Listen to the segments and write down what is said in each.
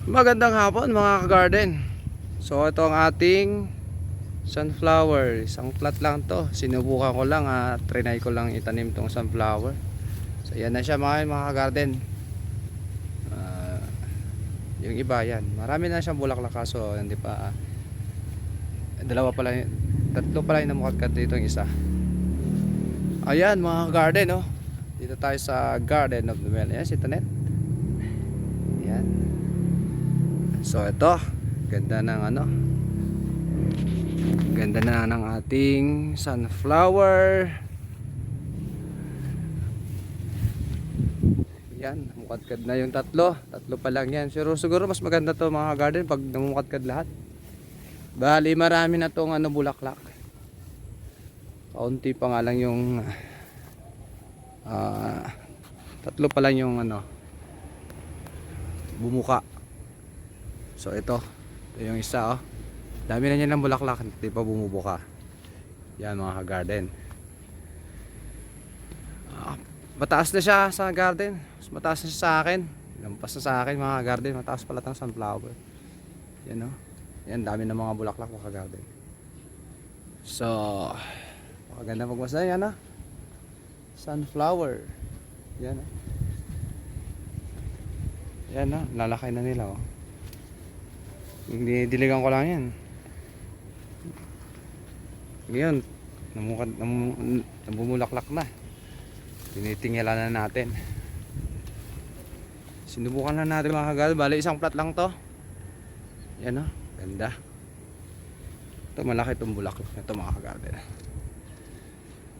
Magandang hapon mga ka-garden. So ito ang ating sunflower. Isang plat lang to. Sinubukan ko lang trinay ko lang itanim tong sunflower. So yan na siya mga ka-garden. Yung iba yan. Marami na siyang bulaklak kaso hindi pa dalawa pa lang, tatlo pa lang namukadkad dito yung isa. Ayan mga ka-garden oh. Dito tayo sa Garden of Noel. Ayan si Tanet. Ayan. So ito, ganda ng ganda na ng ating sunflower. Yan, namukadkad na yung tatlo pa lang yan. Siguro mas maganda to mga garden pag namukadkad lahat. Bali marami na tong bulaklak. Kaunti pa nga lang yung tatlo pa lang yung bumuka. So ito yung isa oh. Dami na niya ng bulaklak, hindi pa bumubuka. Yan mga ka-garden. Mataas na siya sa garden. Mas mataas na siya sa akin. Lampas na sa akin mga ka-garden. Mataas pala tang sunflower. Yan oh. Yan dami ng mga bulaklak mga ka-garden. So maganda magbasa yan ah. Sunflower. Yan oh. Yan oh. Lalakay na nila oh. Hindi diligan ko lang yan. Ngayon namumulaklak na. Tinitingnan na natin. Sinubukan na natin mga kagal. Bali isang plat lang to. Yan o, ganda. Ito malaki itong bulaklak na ito mga kagarden.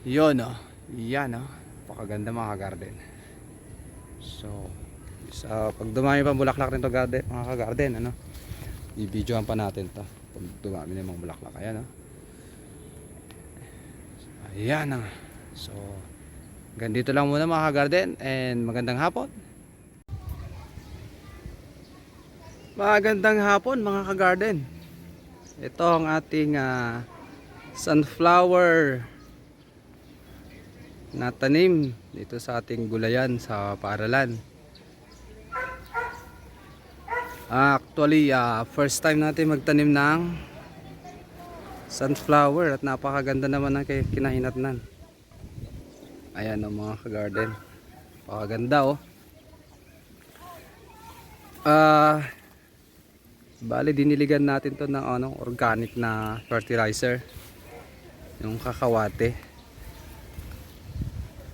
Yun o. Yan o. Pakaganda mga kagarden. So pag dumami pa bulaklak nito garden, mga kagarden i-videoan pa natin to pag dumami na yung mga bulaklak. Ayan o. Ayan o. So ganito lang muna mga ka-garden and magandang hapon. Magandang hapon mga ka-garden. Ito ang ating sunflower na tanim dito sa ating gulayan sa paaralan. Actually first time natin magtanim ng sunflower at napakaganda naman ng kinahinatnan. Ayan o mga ka-garden. Pakaganda oh. Bali diniligan natin to ng organic na fertilizer. Yung kakawate.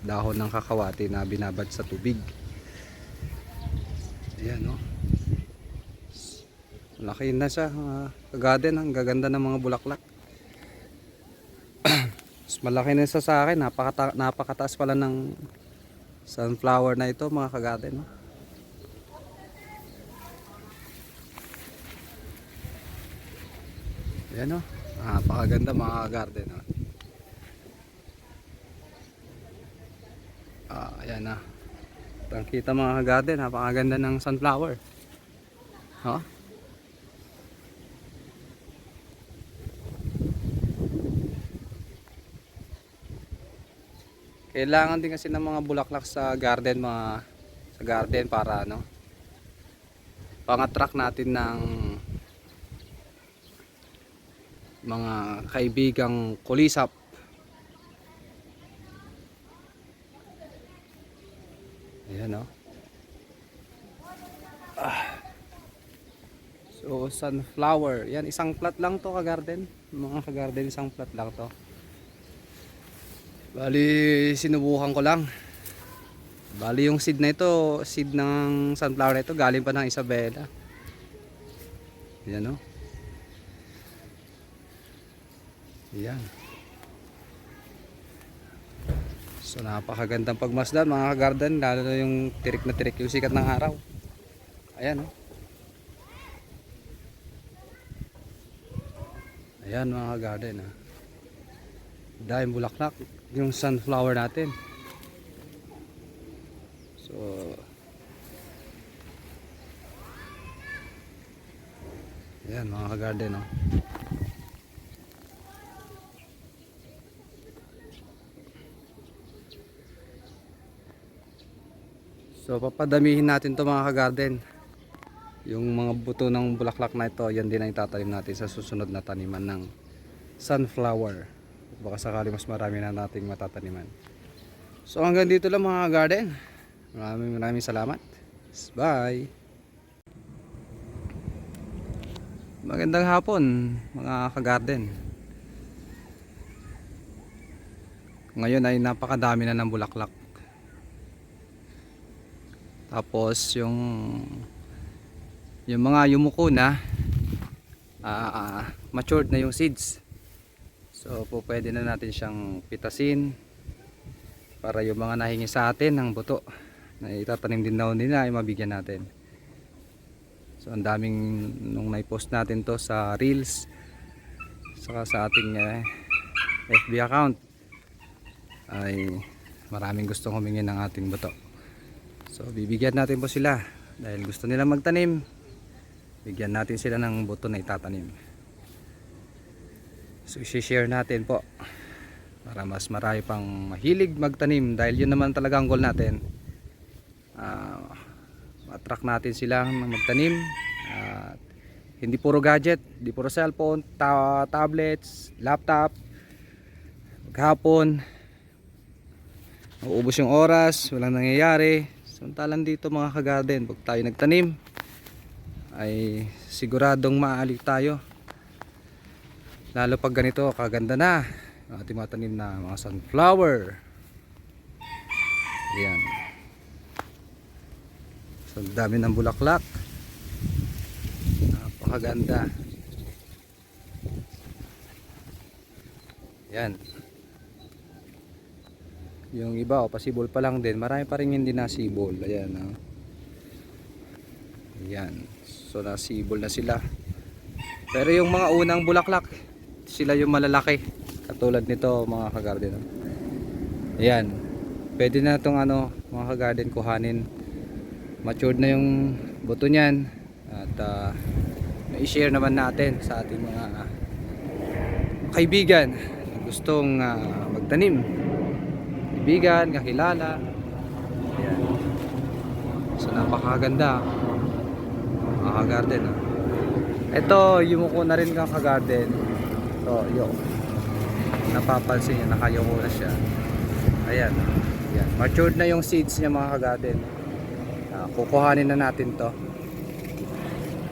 Dahon ng kakawate na binabad sa tubig. Ayan oh. Laki na siya ka-garden. Ang gaganda ng mga bulaklak. Mas malaki na isa sa akin. Napakataas pala ng sunflower na ito mga ka-garden. Ayan o. Napakaganda mga ka-garden. Ayan na. Kita mga ka-garden. Napakaganda ng sunflower. Kailangan din kasi ng mga bulaklak sa garden para pang-attract natin ng mga kaibigang kulisap. Ayan o. So sunflower, yan isang plat lang to ka-garden. Mga ka-garden isang plat lang to. Bali sinubukan ko lang. Bali yung seed na ito, seed ng sunflower na ito galing pa ng Isabela. Yan o. Yan. So napakagandang pagmasdan mga ka-garden, lalo na yung tirik na tirik yung sikat ng araw. Ayan o. Ayan mga ka-garden dahil bulaklak yung sunflower natin. So ayan mga ka-garden So papadamihin natin to mga ka-garden. Yung mga buto ng bulaklak na ito, yan din ang itatanim natin sa susunod na taniman ng sunflower. Baka sakali mas marami na nating matataniman. So hanggang dito lang mga garden. Maraming salamat. Bye. Magandang hapon mga ka-garden. Ngayon ay napakadami na ng bulaklak. Tapos yung mga yumuko na matured na yung seeds. So po pwede na natin siyang pitasin para yung mga nahingi sa atin ng buto na itatanim din daw nila ay mabigyan natin. So ang daming nung nai-post natin to sa Reels saka sa ating FB account ay maraming gustong humingi ng ating buto. So bibigyan natin po sila dahil gusto nila magtanim. Bigyan natin sila ng buto na itatanim. So i-share natin po para mas marami pang mahilig magtanim dahil yun naman talaga ang goal natin. Attract natin sila na magtanim. Hindi puro gadget, hindi puro cellphone, tablets, laptop. Maghapon mauubos yung oras, walang nangyayari. Samantalang dito mga ka-garden, pag tayo nagtanim ay siguradong maaalig tayo. Lalo pag ganito kaganda na ating mga tanim na mga sunflower. Ayan. So dami ng bulaklak. Napakaganda. Ayan. Yung iba pasibol pa lang din. Marami pa rin hindi nasibol. Ayan. Ayan. So nasibol na sila. Pero yung mga unang bulaklak, sila yung malalaki. Katulad nito mga ka-garden. Ayan. Pwede na itong mga ka-garden kuhanin. Matured na yung buto niyan. At na-share naman natin sa ating mga kaibigan na gustong magtanim. Kaibigan, kakilala. Ayan. So napakaganda mga ka-garden. Ito yumuko na rin ng ka-garden. So yung napapansin nyo, nakayuko na siya. Ayan. Ayan. Matured na yung seeds niya mga ka-garden. Kukuhanin na natin to.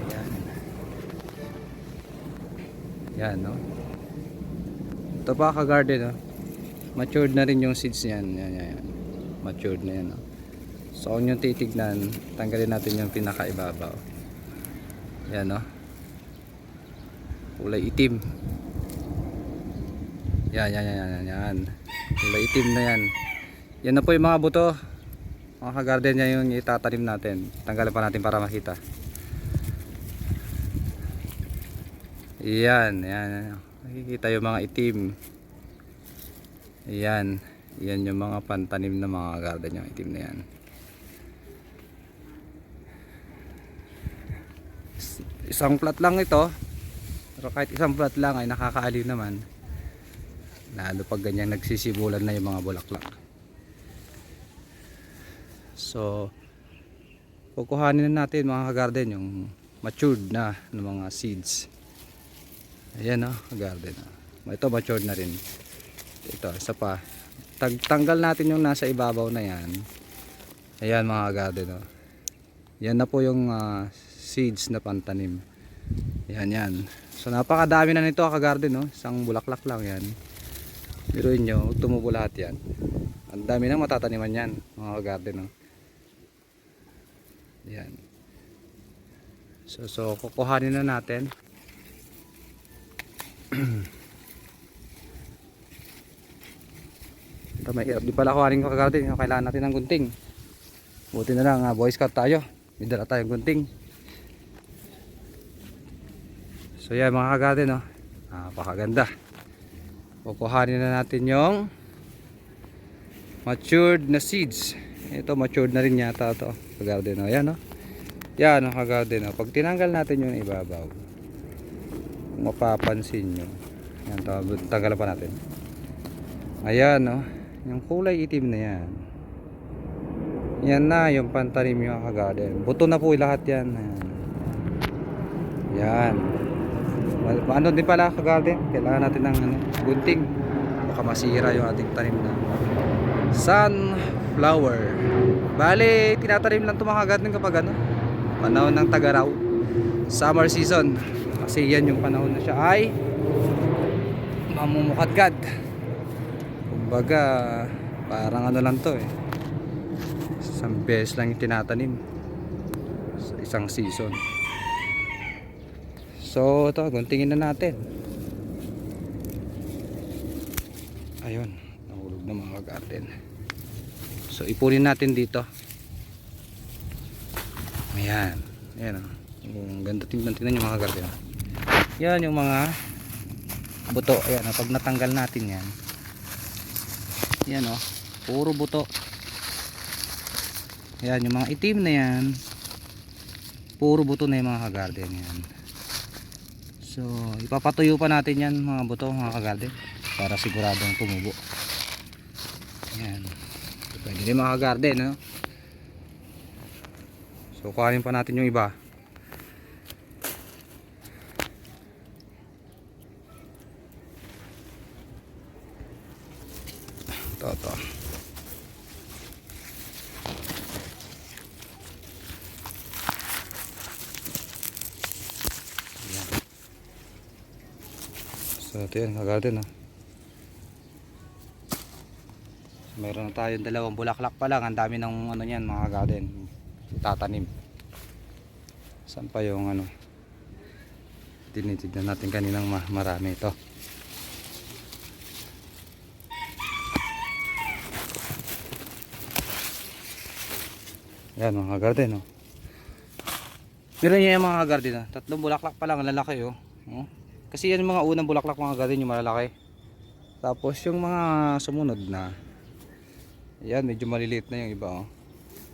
Ayan. Ayan, no? Ito pa ka-garden, no? Matured na rin yung seeds niyan. Ayan. Matured na yan, no? So kung yung titignan, tanggalin natin yung pinakaibabaw. Ayan, no? Kulay itim. Yan. Kulay itim na yan. Yan na po yung mga buto. Mga ka-garden niya yung itatanim natin. Tanggalin pa natin para makita. Yan. Makikita yung mga itim. Yan yung mga pantanim na mga garden yung itim na yan. Isang plat lang ito. Pero kahit isang plat lang ay nakakaaliw naman. Lalo pag ganyan nagsisibulan na yung mga bulaklak. So kukuhanin na natin mga ka-garden yung matured na ng mga seeds. Ayan o, ka-garden. Ito matured na rin. Ito, isa pa. Tanggal natin yung nasa ibabaw na yan. Ayan mga ka-garden. Yan na po yung seeds na pantanim. Yan. So napakadami na nito ka-garden, no? Isang bulaklak lang yan. Biruin nyo, tumubo lahat yan. Ang dami nang matataniman yan mga ka-garden, no? Yan. So kukuhanin na natin. Ito mahirap di pala kuhanin ko ka-garden. Kailangan natin ng gunting. Buti na lang Boy Scout tayo. May dala tayong gunting. So yan mga ka-garden, no? Napakaganda. Kukuhanin na natin yung matured na seeds. Ito matured na rin yata ito ka-garden, no? Yan, no? Yan ka-garden, no? Pag tinanggal natin yung ibabaw, mapapansin nyo. Yan, tanggalan pa natin. Ayan, no? Yung kulay itim na yan. Yan na yung pantanim yung ka-garden. Buto na po lahat yan. Ayan. Yan. Ano din pala ka-garden, kailangan natin ng gunting. Baka masira yung ating tanim na sunflower. Bale, tinatanim lang ito mga ka-garden kapag panahon ng tag-araw, summer season. Kasi yan yung panahon na siya ay mamumukadkad. Kumbaga, parang lang to eh. Isang beses lang yung tinatanim sa isang season. So ito, guntingin na natin. Ayun, nahulog na mga garden. So ipunin natin dito. Ayan. Ayan o. Yung ganda, tingnan yung mga garden. Yan yung mga buto. Ayan o, pag natanggal natin yan. Yan o, puro buto. Ayan, yung mga itim na yan, puro buto na yung mga ka-garden yan. So ipapatuyo pa natin yan mga buto mga ka-garden para siguradong tumubo. Yan. So, pwede rin mga ka-garden, no? So kuhanin pa natin yung iba. Ito. So ito yan, ka-garden, no? Meron na tayong dalawang bulaklak pa lang. Ang dami ng niyan mga garden itatanim. Saan pa yung tinitignan natin kaninang marami ito. Yan mga garden, no? Meron niya yung mga garden, no? Tatlong bulaklak pa lang, lalaki, oh. Kasi yan yung mga unang bulaklak mga garden, yung malalaki. Tapos yung mga sumunod na yan, medyo maliliit na yung iba, oh.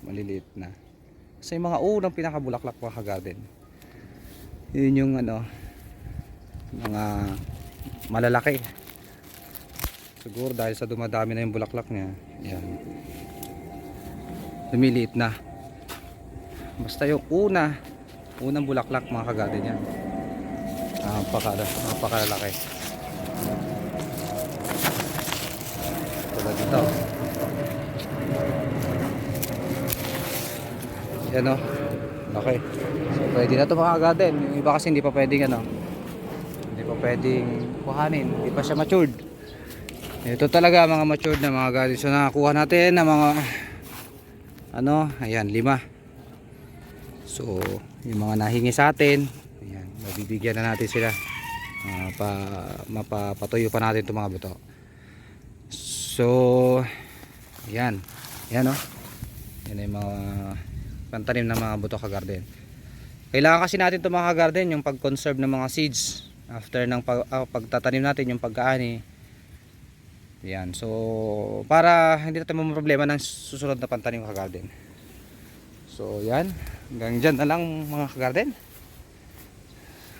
Maliliit na. Kasi yung mga unang pinakabulaklak mga garden, yun yung mga malalaki. Siguro dahil sa dumadami na yung bulaklak niya, yan, lumiliit na. Basta yung unang bulaklak mga ka-garden yan, napakalalaki. Tulad dito. Yan o. Okay. So pwede na ito mga ka-garden. Yung iba kasi hindi pa pwedeng hindi pa pwedeng kuhanin. Hindi pa siya matured. Ito talaga mga matured na mga ka-garden. So nakakuha natin na mga ayan, 5. So yung mga nahingi sa atin, ayan, mabibigyan na natin sila. Mapapatuyo pa natin itong mga buto. So ayan, ayan o. Yan yung mga pantanim ng mga buto ka-garden. Kailangan kasi natin itong mga ka-garden, yung pag-conserve ng mga seeds after ng pagtatanim natin, yung pagkaani. Yan, so para hindi natin problema ng susunod na pantanim ka-garden. So yan, hanggang dyan na lang mga ka-garden.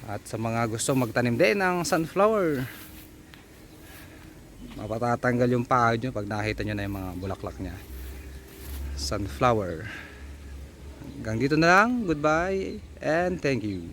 At sa mga gusto magtanim din ng sunflower, mapatatanggal yung paa nyo pag nakita nyo na yung mga bulaklak nya. Sunflower. Hanggang dito na lang, goodbye and thank you.